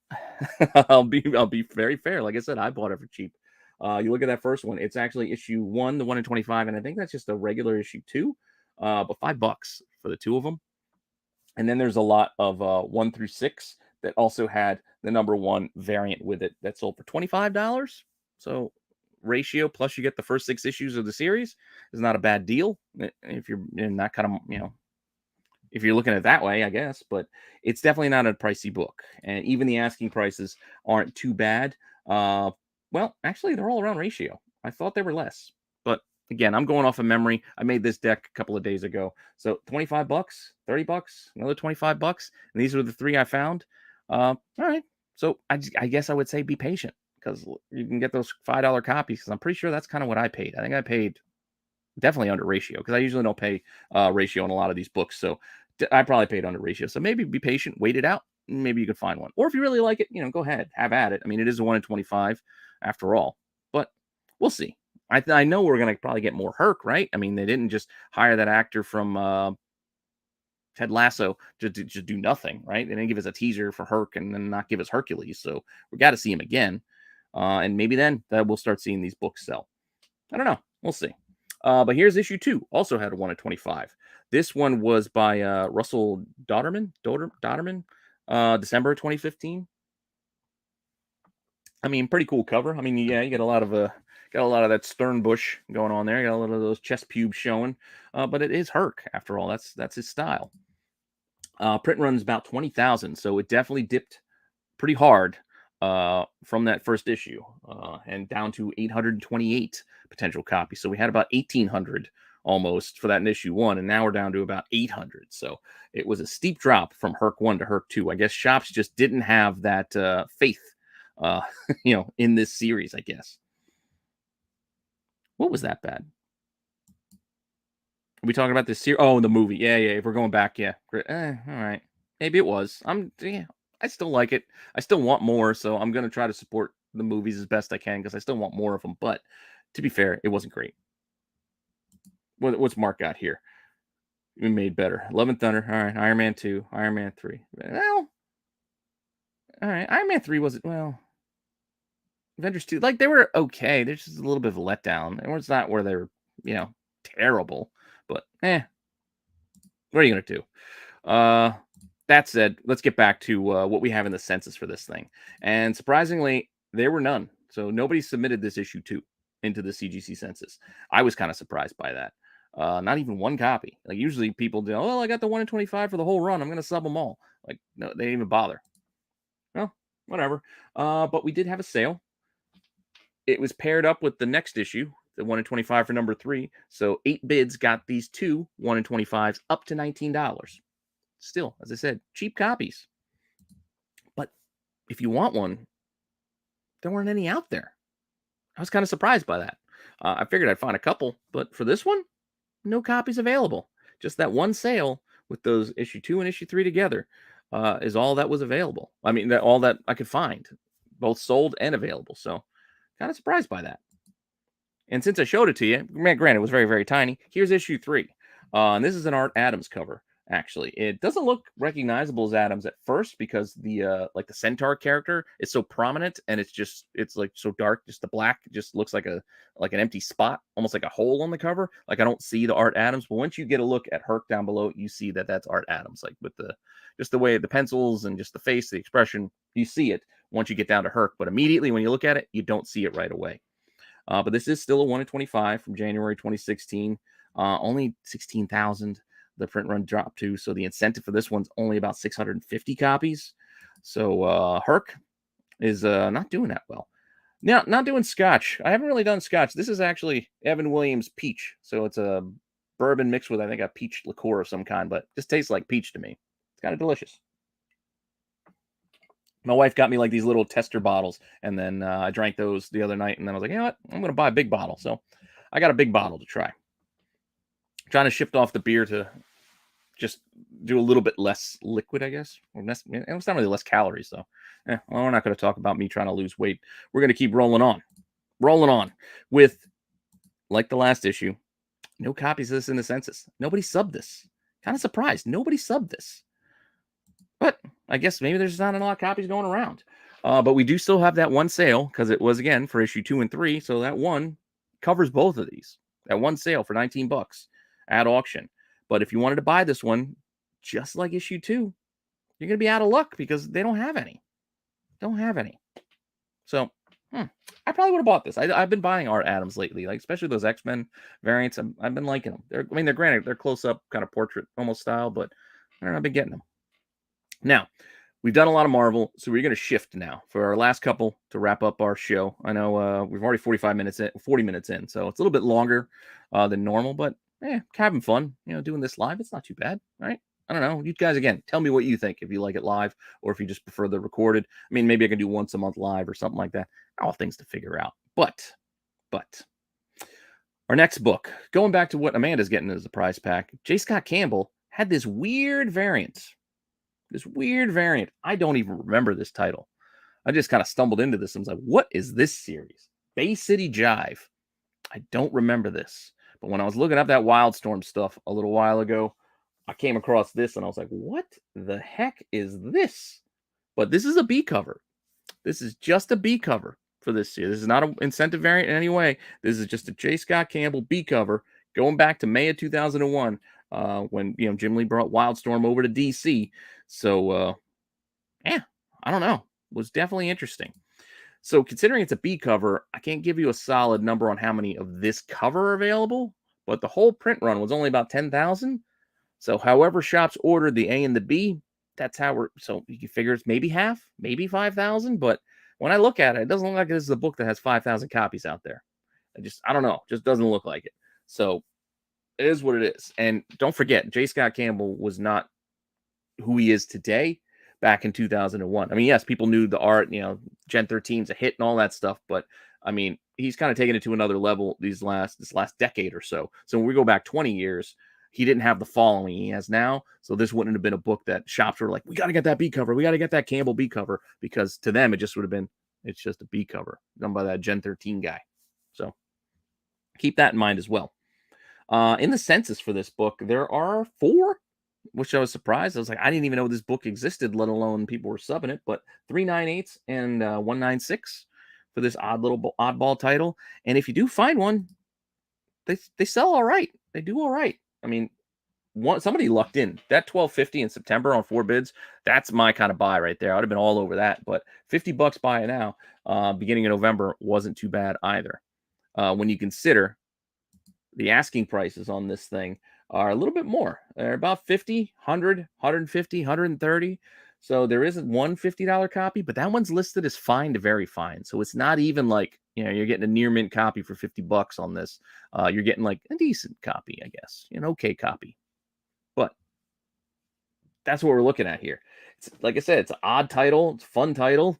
I'll be very fair. Like I said, I bought it for cheap. You look at that first one, it's actually issue 1, the 1 in 25, and I think that's just a regular issue 2, but $5 for the 2 of them. And then there's a lot of 1 through 6 that also had the #1 variant with it that sold for $25. So ratio plus you get the first 6 issues of the series is not a bad deal if you're in that kind of, if you're looking at it that way, I guess. But it's definitely not a pricey book, and even the asking prices aren't too bad. Uh, well, actually, they're all around ratio. I thought they were less, but again, I'm going off of memory. I made this deck a couple of days ago, so $25, $30, another $25, and these were the 3 I found. All right, so I guess I would say be patient because you can get those $5 copies. Because I'm pretty sure that's kind of what I paid. I think I paid definitely under ratio because I usually don't pay ratio on a lot of these books. So I probably paid under ratio. So maybe be patient, wait it out. Maybe you could find one. Or if you really like it, go ahead, have at it. I mean, it is a 1 in 25 after all, but we'll see. I know we're going to probably get more Herc, right? I mean, they didn't just hire that actor from Ted Lasso to just do nothing, right? They didn't give us a teaser for Herc and then not give us Hercules. So we got to see him again. And maybe then that we'll start seeing these books sell. I don't know. We'll see. But here's issue 2. Also had a 1 in 25. This one was by Russell Dodderman, December 2015. I mean, pretty cool cover. I mean, yeah, you get a lot of that stern bush going on there. You got a lot of those chest pubes showing. But it is Herc after all. That's his style. Print run's about 20,000, so it definitely dipped pretty hard from that first issue and down to 828 potential copies. So we had about 1,800 almost for that in issue 1, and now we're down to about 800. So it was a steep drop from Herc 1 to Herc 2. I guess shops just didn't have that faith, in this series, I guess. What was that bad? Are we talking about this series? Oh, the movie. Yeah. If we're going back, yeah. All right. Maybe it was. I still like it. I still want more, so I'm going to try to support the movies as best I can because I still want more of them. But to be fair, it wasn't great. What's Mark got here? We made better. Love and Thunder. All right. Iron Man 2. Iron Man 3. Well, all right. Iron Man 3 wasn't, well, Avengers 2. Like, they were okay. There's just a little bit of a letdown. And it's not where they were, terrible. But, what are you going to do? That said, let's get back to what we have in the census for this thing. And surprisingly, there were none. So nobody submitted this issue 2 into the CGC census. I was kind of surprised by that. Not even one copy. Like usually people do, oh, I got the 1 in 25 for the whole run. I'm going to sub them all. Like, no, they didn't even bother. Well, whatever. But we did have a sale. It was paired up with the next issue, the 1 in 25 for number 3. So 8 bids got these 2 1 in 25s up to $19. Still, as I said, cheap copies. But if you want one, there weren't any out there. I was kind of surprised by that. I figured I'd find a couple, but for this one, no copies available. Just that one sale with those issue 2 and issue 3 together is all that was available. I mean, all that I could find, both sold and available. So, kind of surprised by that. And since I showed it to you, granted, it was very, very tiny. Here's issue 3. And this is an Art Adams cover. Actually, it doesn't look recognizable as Adams at first because the like the centaur character is so prominent and it's like so dark, just the black just looks like an empty spot, almost like a hole on the cover. Like I don't see the Art Adams, but once you get a look at Herc down below, you see that that's Art Adams, like with just the way the pencils and just the face, the expression, you see it once you get down to Herc, but immediately when you look at it, you don't see it right away. But this is still a 1 in 25 from January 2016, only 16,000. The print run dropped to, so the incentive for this one's only about 650 copies. So Herc is not doing that well. Now, not doing Scotch. I haven't really done Scotch. This is actually Evan Williams Peach. So it's a bourbon mixed with, I think, a peach liqueur of some kind, but just tastes like peach to me. It's kind of delicious. My wife got me like these little tester bottles, and then I drank those the other night, and then I was like, you know what? I'm going to buy a big bottle. So I got a big bottle to try. Trying to shift off the beer to just do a little bit less liquid, I guess. It's not really less calories, though. Well, we're not going to talk about me trying to lose weight. We're going to keep rolling on. With, like the last issue, no copies of this in the census. Nobody subbed this. Kind of surprised. Nobody subbed this. But I guess maybe there's not a lot of copies going around. But we do still have that one sale because it was, again, for issue 2 and 3. So that one covers both of these. That one sale for $19 at auction. But if you wanted to buy this one, just like issue 2, you're going to be out of luck because they don't have any. Don't have any. So, I probably would have bought this. I've been buying Art Adams lately, like especially those X-Men variants. I've been liking them. They're granted, they're close up kind of portrait almost style, but I don't know, I've been getting them. Now, we've done a lot of Marvel, so we're going to shift now for our last couple to wrap up our show. I know we've already 40 minutes in, so it's a little bit longer than normal, but having fun, doing this live. It's not too bad, right? I don't know. You guys, again, tell me what you think if you like it live or if you just prefer the recorded. I mean, maybe I can do once a month live or something like that. All things to figure out. But our next book, going back to what Amanda's getting as a prize pack, J. Scott Campbell had this weird variant. I don't even remember this title. I just kind of stumbled into this and was like, what is this series? Bay City Jive. I don't remember this. But when I was looking up that Wildstorm stuff a little while ago, I came across this and I was like, what the heck is this? But this is a B cover. This is just a B cover for this series. This is not an incentive variant in any way. This is just a J. Scott Campbell B cover going back to May of 2001 when Jim Lee brought Wildstorm over to DC. So, I don't know. It was definitely interesting. So considering it's a B cover, I can't give you a solid number on how many of this cover are available, but the whole print run was only about 10,000. So however shops ordered the A and the B, that's how so you can figure it's maybe half, maybe 5,000. But when I look at it, it doesn't look like this is a book that has 5,000 copies out there. I don't know. Just doesn't look like it. So it is what it is. And don't forget, J. Scott Campbell was not who he is today back in 2001. I mean, yes, people knew the art, Gen 13's a hit and all that stuff. But I mean, he's kind of taken it to another level this last decade or so. So when we go back 20 years, he didn't have the following he has now. So this wouldn't have been a book that shops were like, we got to get that B cover. We got to get that Campbell B cover, because to them, it just would have been, it's just a B cover done by that Gen 13 guy. So keep that in mind as well. In the census for this book, there are 4, which I was surprised. I was like, I didn't even know this book existed, let alone people were subbing it, but 398s and 196 for this oddball title. And if you do find one, they sell all right. They do all right. I mean, somebody lucked in that $12.50 in September on 4 bids. That's my kind of buy right there. I'd have been all over that, but $50 buy it now, beginning of November, wasn't too bad either. When you consider the asking prices on this thing are a little bit more. They're about 50, 100, 150, 130. So there is one $50 copy, but that one's listed as fine to very fine. So it's not even like, you're getting a near mint copy for $50 on this. You're getting like a decent copy, I guess, an okay copy. But that's what we're looking at here. It's, like I said, it's an odd title. It's a fun title.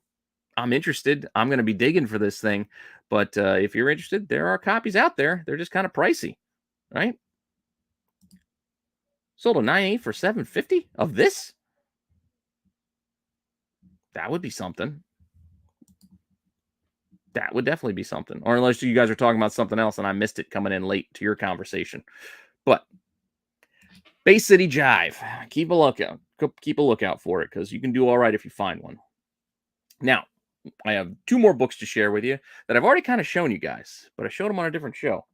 I'm interested. I'm going to be digging for this thing. But if you're interested, there are copies out there. They're just kind of pricey, right? Sold a 9.8 for $7.50 of this. That would be something. That would definitely be something. Or unless you guys are talking about something else and I missed it coming in late to your conversation. But Bay City Jive. Keep a lookout. Keep a lookout for it, because you can do all right if you find one. Now, I have 2 more books to share with you that I've already kind of shown you guys, but I showed them on a different show.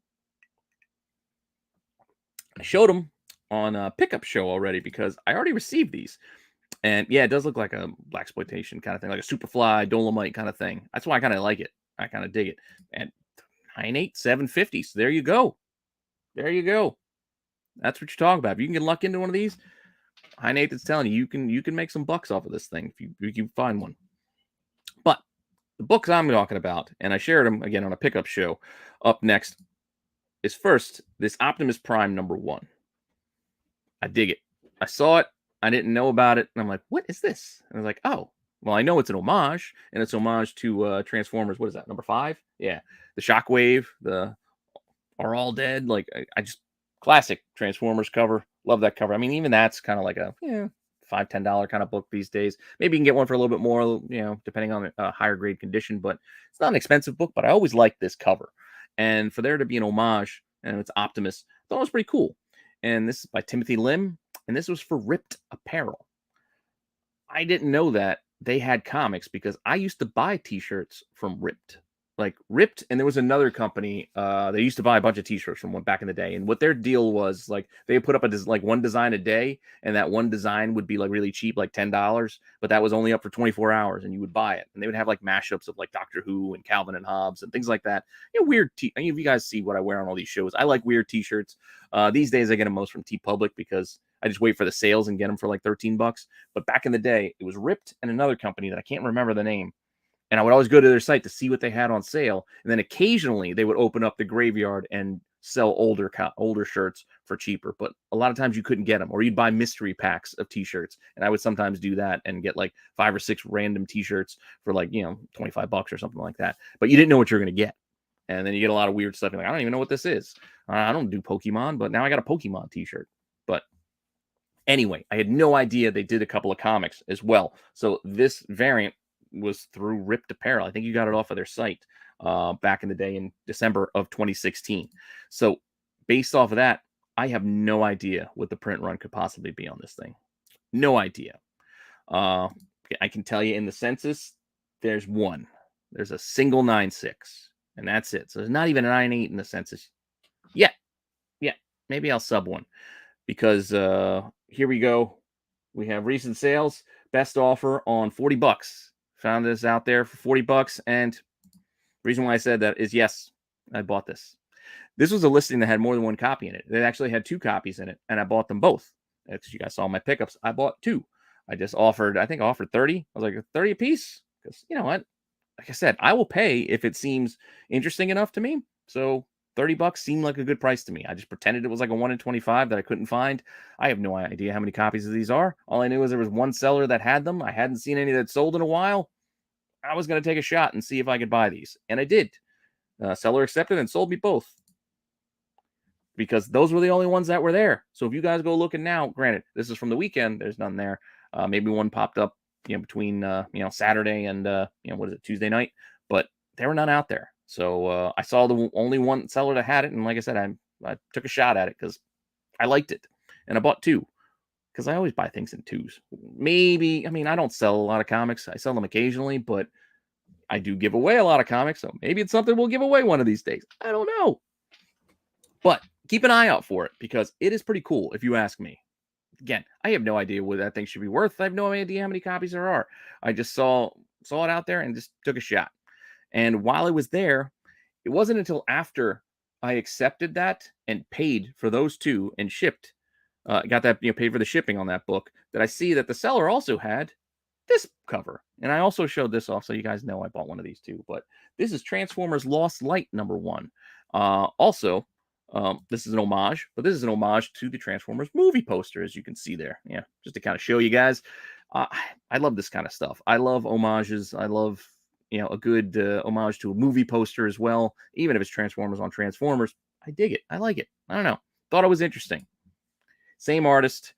I showed them on a pickup show already because I already received these. And yeah, it does look like a blaxploitation kind of thing, like a Superfly, Dolomite kind of thing. That's why I kind of like it. I kind of dig it. And 9.8, $7.50. So there you go. There you go. That's what you're talking about. If you can get luck into one of these, High Nathan's telling you, you can make some bucks off of this thing if you find one. But the books I'm talking about, and I shared them again on a pickup show, up next is first this Optimus Prime #1. I dig it. I saw it. I didn't know about it. And I'm like, what is this? And I was like, oh, well, I know it's an homage, and it's homage to Transformers. What is that, #5? Yeah. The Shockwave, the Are All Dead. Like, I just, classic Transformers cover. Love that cover. I mean, even that's kind of like a $5, $10 kind of book these days. Maybe you can get one for a little bit more, depending on a higher grade condition, but it's not an expensive book, but I always like this cover. And for there to be an homage, and it's Optimus, I thought it was pretty cool. And this is by Timothy Lim, and this was for Ripped Apparel. I didn't know that they had comics because I used to buy t-shirts from Ripped like ripped, and there was another company. They used to buy a bunch of t-shirts from one back in the day, and what their deal was, like, they put up like one design a day, and that one design would be like really cheap, like $10, but that was only up for 24 hours, and you would buy it, and they would have like mashups of like Doctor Who and Calvin and Hobbes and things like that. Weird any of you guys see what I wear on all these shows. I like weird t-shirts. These days I get them most from TeePublic because I just wait for the sales and get them for like $13. But back in the day, it was Ripped and another company that I can't remember the name. And I would always go to their site to see what they had on sale. And then occasionally they would open up the graveyard and sell older shirts for cheaper. But a lot of times you couldn't get them, or you'd buy mystery packs of t-shirts. And I would sometimes do that and get like 5 or 6 random t-shirts for like, $25 or something like that. But you didn't know what you're going to get. And then you get a lot of weird stuff. You're like, I don't even know what this is. I don't do Pokemon, but now I got a Pokemon t-shirt. But anyway, I had no idea they did a couple of comics as well. So this variant was through Ripped Apparel. I think you got it off of their site back in the day in December of 2016. So based off of that, I have no idea what the print run could possibly be on this thing. No idea. I can tell you in the census, there's one. There's a single 9.6, and that's it. So there's not even a 9.8 in the census yet. Yeah, maybe I'll sub one, because here we go. We have recent sales. Best offer on $40. Found this out there for $40, and the reason why I said that is, yes, I bought this. This was a listing that had more than one copy in it. It actually had 2 copies in it, and I bought them both. As you guys saw my pickups, I bought 2. I just offered 30. I was like, 30 a piece, because you know what? Like I said, I will pay if it seems interesting enough to me. So $30 seemed like a good price to me. I just pretended it was like a 1 in 25 that I couldn't find. I have no idea how many copies of these are. All I knew was there was one seller that had them. I hadn't seen any that sold in a while. I was going to take a shot and see if I could buy these. And I did. Seller accepted and sold me both, because those were the only ones that were there. So if you guys go looking now, granted, this is from the weekend, there's none there. Maybe one popped up, between, Saturday and, Tuesday night, but there were none out there. So I saw the only one seller that had it. And like I said, I took a shot at it because I liked it, and I bought 2. Because I always buy things in 2s. Maybe, I don't sell a lot of comics. I sell them occasionally, but I do give away a lot of comics. So maybe it's something we'll give away one of these days. I don't know. But keep an eye out for it, because it is pretty cool, if you ask me. Again, I have no idea what that thing should be worth. I have no idea how many copies there are. I just saw it out there and just took a shot. And while I was there, it wasn't until after I accepted that and paid for those 2 and shipped, got that, paid for the shipping on that book, that I see that the seller also had this cover. And I also showed this off so you guys know I bought one of these too. But this is Transformers Lost Light #1. Also, this is an homage, but this is an homage to the Transformers movie poster, as you can see there. Yeah, just to kind of show you guys. I love this kind of stuff. I love homages. I love, a good homage to a movie poster as well. Even if it's Transformers on Transformers, I dig it. I like it. I don't know. Thought it was interesting. Same artist,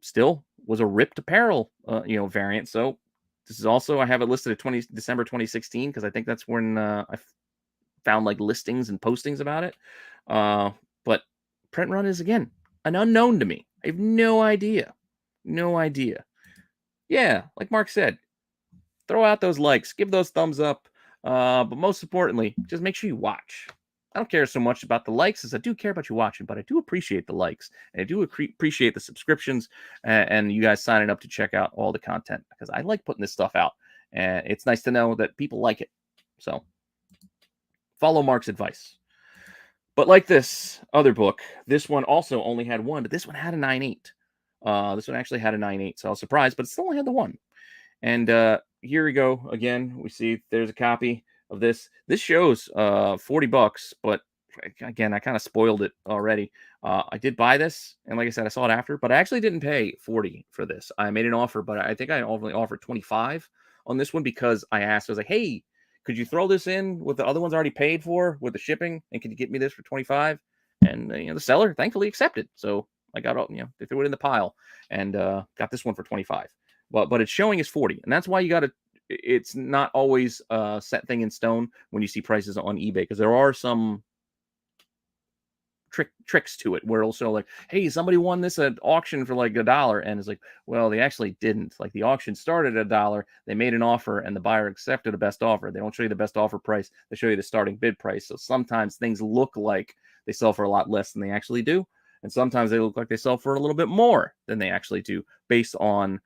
still was a Ripped Apparel, variant. So this is also, I have it listed at December 2016, because I think that's when I found like listings and postings about it. But print run is, again, an unknown to me. I have no idea. No idea. Yeah, like Mark said, throw out those likes, give those thumbs up. But most importantly, just make sure you watch. I don't care so much about the likes as I do care about you watching, but I do appreciate the likes, and I do appreciate the subscriptions, and you guys signing up to check out all the content, because I like putting this stuff out, and it's nice to know that people like it. So follow Mark's advice. But like this other book, this one also only had 1, but this one had a 9.8. This one actually had a 9.8, so I was surprised, but it still only had the 1. And here we go again. We see there's a copy of this. This shows $40, but again, I kind of spoiled it already. I did buy this, and like I said, I saw it after, but I actually didn't pay $40 for this. I made an offer, but I think I only offered $25 on this one, because I asked. I was like, hey, could you throw this in with the other ones already paid for with the shipping, and could you get me this for $25? And the seller thankfully accepted. So I got, they threw it in the pile, and got this one for $25. But it's showing as $40, and that's why you got to. It's not always a set thing in stone when you see prices on eBay, because there are some tricks to it where it'll show like, hey, somebody won this at auction for like $1, and it's like, well, they actually didn't. Like the auction started at $1, they made an offer, and the buyer accepted a best offer. They don't show you the best offer price; they show you the starting bid price. So sometimes things look like they sell for a lot less than they actually do, and sometimes they look like they sell for a little bit more than they actually do, based on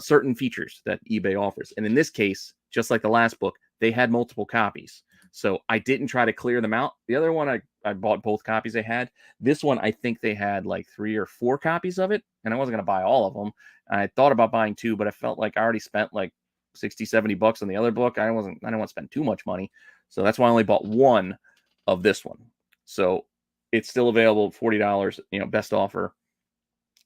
certain features that eBay offers. And in this case, just like the last book, they had multiple copies. So I didn't try to clear them out. The other one, I bought both copies they had. This one, I think they had like 3 or 4 copies of it, and I wasn't going to buy all of them. I thought about buying 2, but I felt like I already spent like 60, $70 on the other book. I didn't want to spend too much money. So that's why I only bought one of this one. So it's still available at $40, best offer.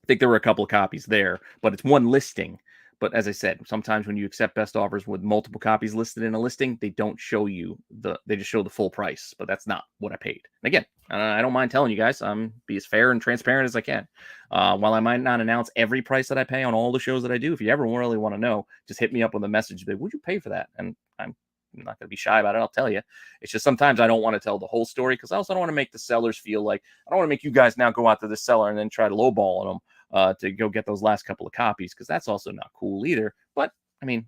I think there were a couple of copies there, but it's one listing. But as I said, sometimes when you accept best offers with multiple copies listed in a listing, they don't show you they just show the full price, but that's not what I paid. And again, I don't mind telling you guys, be as fair and transparent as I can. While I might not announce every price that I pay on all the shows that I do, if you ever really want to know, just hit me up with a message. Would you pay for that? And I'm not going to be shy about it. I'll tell you. It's just sometimes I don't want to tell the whole story, because I also don't want to make the sellers feel like, I don't want to make you guys now go out to the seller and then try to lowball on them to go get those last couple of copies, because that's also not cool either. But I mean,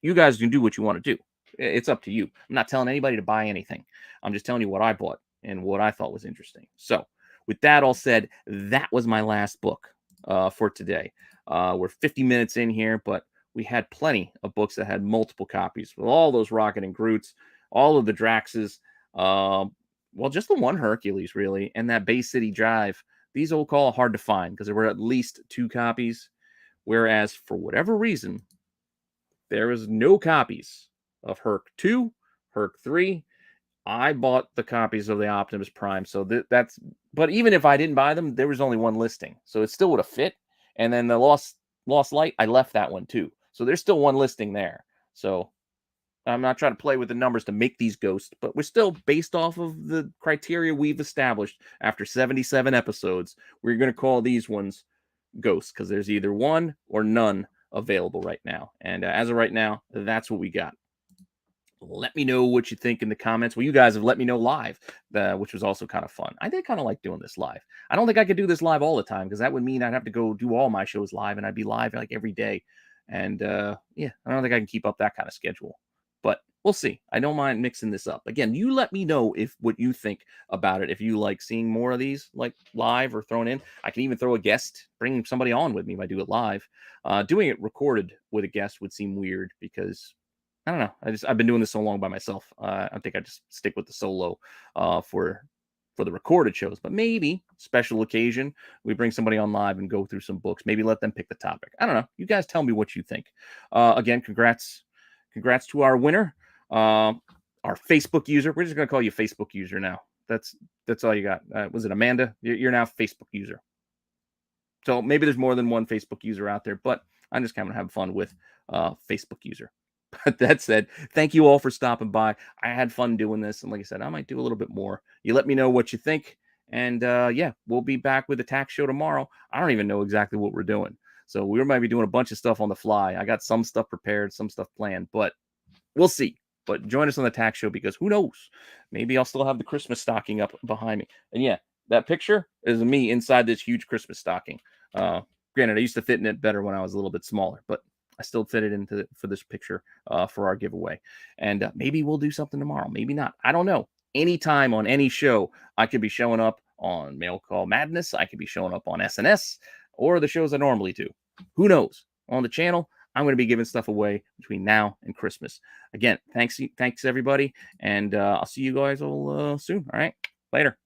you guys can do what you want to do. It's up to you. I'm not telling anybody to buy anything. I'm just telling you what I bought and what I thought was interesting. So with that all said, that was my last book for today. We're 50 minutes in here, but we had plenty of books that had multiple copies with all those Rocket and Groots, all of the Draxes, well, just the one Hercules, really, and that Bay City Drive. These we'll call hard to find because there were at least 2 copies, whereas for whatever reason, there was no copies of Herc 2, Herc 3. I bought the copies of the Optimus Prime, so that's. But even if I didn't buy them, there was only one listing, so it still would have fit. And then the Lost Light, I left that one too, so there's still one listing there. So I'm not trying to play with the numbers to make these ghosts, but we're still based off of the criteria we've established after 77 episodes. We're going to call these ones ghosts because there's either one or none available right now. And as of right now, that's what we got. Let me know what you think in the comments. Well, you guys have let me know live, which was also kind of fun. I did kind of like doing this live. I don't think I could do this live all the time because that would mean I'd have to go do all my shows live, and I'd be live like every day. And yeah, I don't think I can keep up that kind of schedule. But we'll see. I don't mind mixing this up. Again, you let me know what you think about it. If you like seeing more of these like live or thrown in, I can even throw a guest, bring somebody on with me if I do it live. Doing it recorded with a guest would seem weird because I don't know. I've been doing this so long by myself. I think I just stick with the solo for the recorded shows. But maybe special occasion we bring somebody on live and go through some books. Maybe let them pick the topic. I don't know. You guys tell me what you think. Again, congrats to our winner, our Facebook user. We're just gonna call you Facebook user now. That's all you got. Was it Amanda? You're now Facebook user. So maybe there's more than one Facebook user out there, but I'm just kind of having fun with Facebook user. But that said, thank you all for stopping by. I had fun doing this, and like I said, I might do a little bit more. You let me know what you think, and yeah, we'll be back with the tax show tomorrow. I don't even know exactly what we're doing. So we might be doing a bunch of stuff on the fly. I got some stuff prepared, some stuff planned, but we'll see. But join us on the tax show because who knows? Maybe I'll still have the Christmas stocking up behind me. And yeah, that picture is me inside this huge Christmas stocking. Granted, I used to fit in it better when I was a little bit smaller, but I still fit it for this picture for our giveaway. And maybe we'll do something tomorrow. Maybe not. I don't know. Anytime on any show, I could be showing up on Mail Call Madness. I could be showing up on SNS or the shows I normally do. Who knows? On the channel, I'm going to be giving stuff away between now and Christmas. Again, thanks everybody. And I'll see you guys all soon. All right. Later.